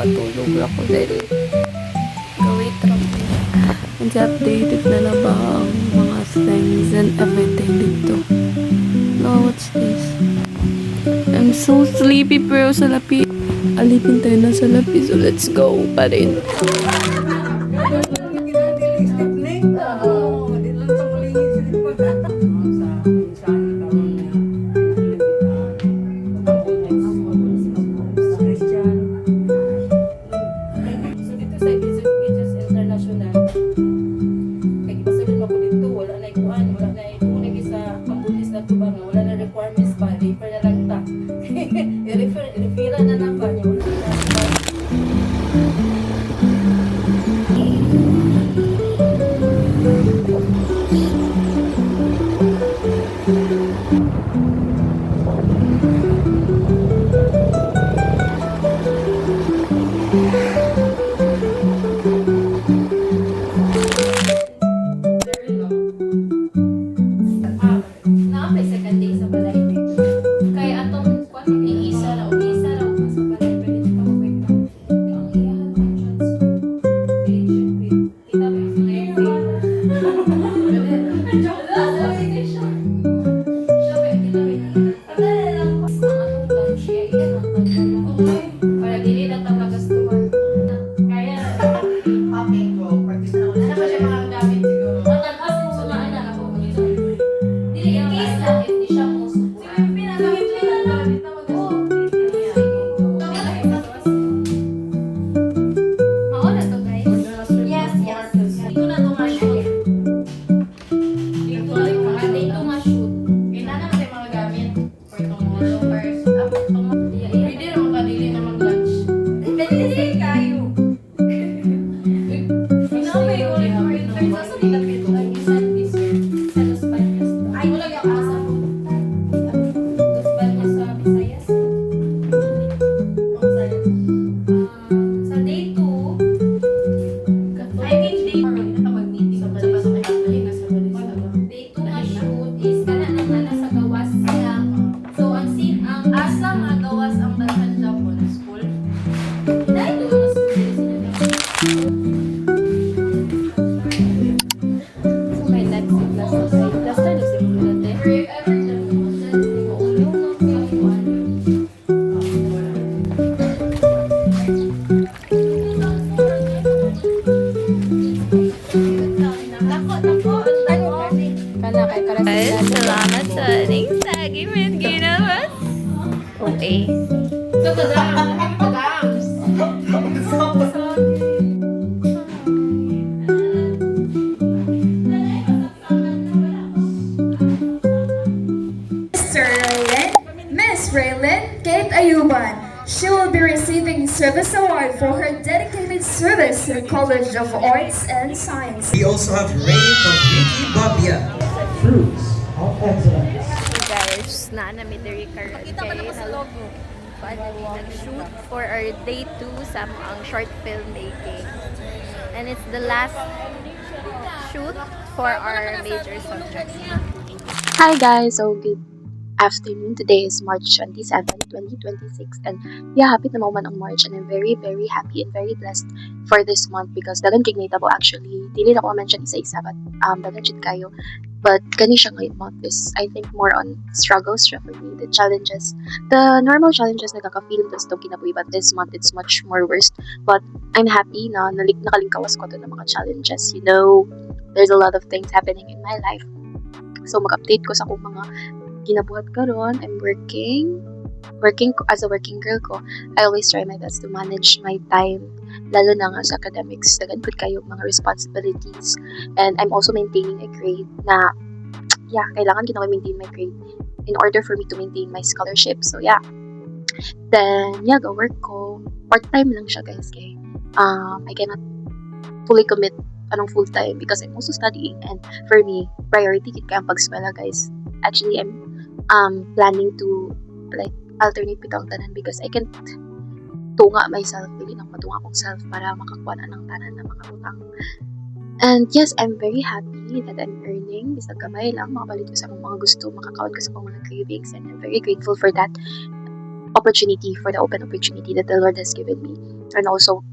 makatulog ako dahil gawin traffic. And updated na ba ang mga things and everything dito. No, what's this? I'm so sleepy pero salapi. Alipin tayo na salapi, so let's go pa rin. Salamat sa ating saging ginawa. Okay. Miss Raylin Kate Ayuban. She will be receiving Service Award for her dedicated service to the College of Arts and Science. We also have Ray from Ricky Babia. Fruits of excellence. Guys, naanami diri karon kay nag-shoot for our day 2 sa ang short film making. And it's the last shoot for our major subject. Hi guys! So good afternoon. Today is March 27, 2026 and yeah, happy na moment ang March and I'm very happy and very blessed for this month because dagan kay nahitabo actually. Dili na ko mention isa-isa but dagan jud kayo. But kani siya ngayong month is I think more on struggles siya for me, the challenges. The normal challenges na kaka-feel this itong kinabuhi but this month it's much more worse. But I'm happy na nakalingkawas ko to ng mga challenges. You know, there's a lot of things happening in my life. So mag-update ko sa akong mga ginabuhat karon. I'm working as a working girl ko. I always try my best to manage my time, lalo na nga sa academics. Dagan pud kayo mga responsibilities and I'm also maintaining a grade na kailangan ko maintain my grade in order for me to maintain my scholarship. So then go work ko. Part-time lang siya guys kay I cannot fully commit anong full-time because I'm also studying and for me priority gid kay ang pagskwela guys. Actually I'm planning to like alternate bitang tanan because I can't tunga myself, dili nang matunga akong self para makakuha na ng tanan na mga utang. And yes, I'm very happy that I'm earning. Bisag kamay lang, makapalit ko sa mga gusto, makakaon ko sa mga cravings and I'm very grateful for that. opportunity, for the open opportunity that the Lord has given me. And also,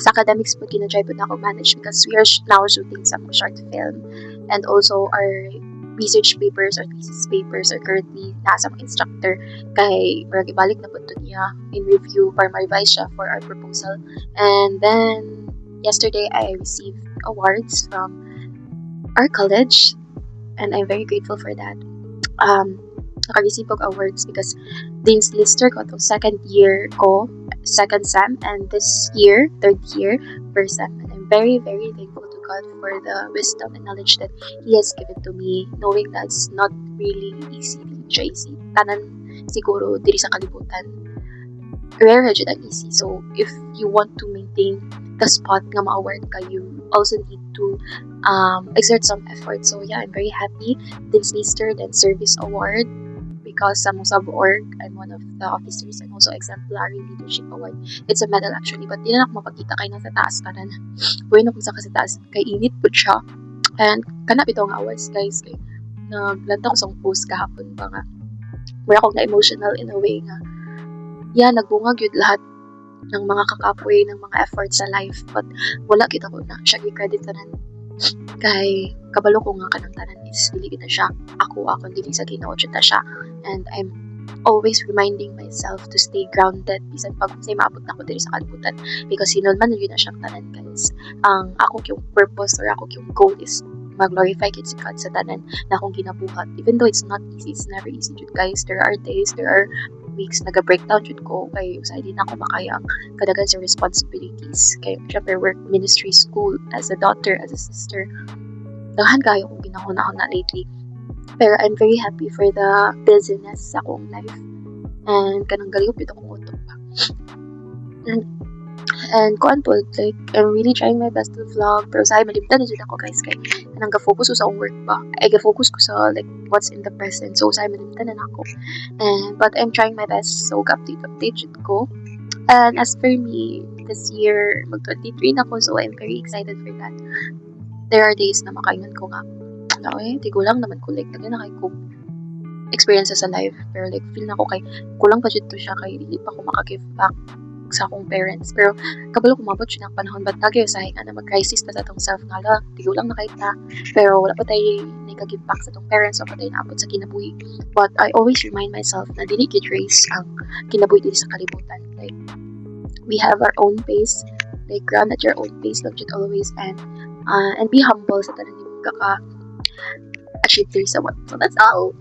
sa academics po, kinatry po na ako manage because we are now shooting some short film. And also, our research papers or thesis papers are currently nasa mga instructor kay marag ibalik na po ito niya in review para ma-revise siya for our proposal. And then, yesterday, I received awards from our college and I'm very grateful for that. Naka-receive ko awards because Dean's Lister ko itong second year ko, second sem, and this year, third year, first sem. And I'm very, very thankful to God for the wisdom and knowledge that He has given to me, knowing that it's not really easy, really easy. Tanan siguro diri sa kalibutan, rare jud ang easy. So, if you want to maintain the spot nga ma-award ka, you also need to exert some effort. So, yeah, I'm very happy. Dean's Lister, then Service Award, because sa sub-org, I'm one of the officers, and also Exemplary Leadership Award. It's a medal actually, but di na ako mapakita kay nasa taas kanan. Bueno kung sa kasi taas, kay init po siya. And kanap ito ang awards, guys. Kay naglanta ko sa post kahapon pa nga. Wala akong na-emotional in a way nga. Yeah, nagbungag yun lahat ng mga kakapoy, ng mga efforts sa life. But wala kita ko na siya i-credit tanan. Kay kabalo ko nga kanang tanan is dili kita siya ako dili sa Ginoo jud ta siya, and I'm always reminding myself to stay grounded bisan pag say maabot na ko diri sa kalibutan, because sinon man yun na siyang tanan, guys. Ang ako yung purpose or ako yung goal is mag-glorify kid si God sa tanan na akong ginabuhat, even though it's not easy. It's never easy jud, guys. There are days, there are weeks naga-breakdown jud ko kay usa di na ako makaya ang kadagan sa responsibilities. Kay syempre work, ministry, school, as a daughter, as a sister, daghan kayo kong ginahuna-huna lately. Pero I'm very happy for the busyness sa akong life, and kanang galiyop ito kong utok pa. And kuan po, like, I'm really trying my best to vlog, pero sa malimtan na dyan ako, guys, kay kanang ga-focus ko sa akong work ba, ay ga-focus ko sa like what's in the present. So sa malimtan na ako, and but I'm trying my best, so update dyan ko. And as for me, this year mag 23 na ako, so I'm very excited for that. There are days na makaingon ko nga, di ko lang naman ko, like, na kay ko experiences sa life, pero like feel na ko kay kulang pa dito siya, kay hindi pa ako makagive back sa akong parents. Pero kabalo kumabot siya ng panahon, but nagyo sa hinga na mag-crisis ta sa atong self nga la, di ko lang nakita, pero wala pa tayo nag-give back sa atong parents, wala pa tayo naabot sa kinabuhi. But I always remind myself na dili gid race ang kinabuhi diri sa kalibutan. Like, we have our own pace, like run at your own pace lang jud always, and be humble sa tanan nimo kaka achieve diri sa work. So that's all.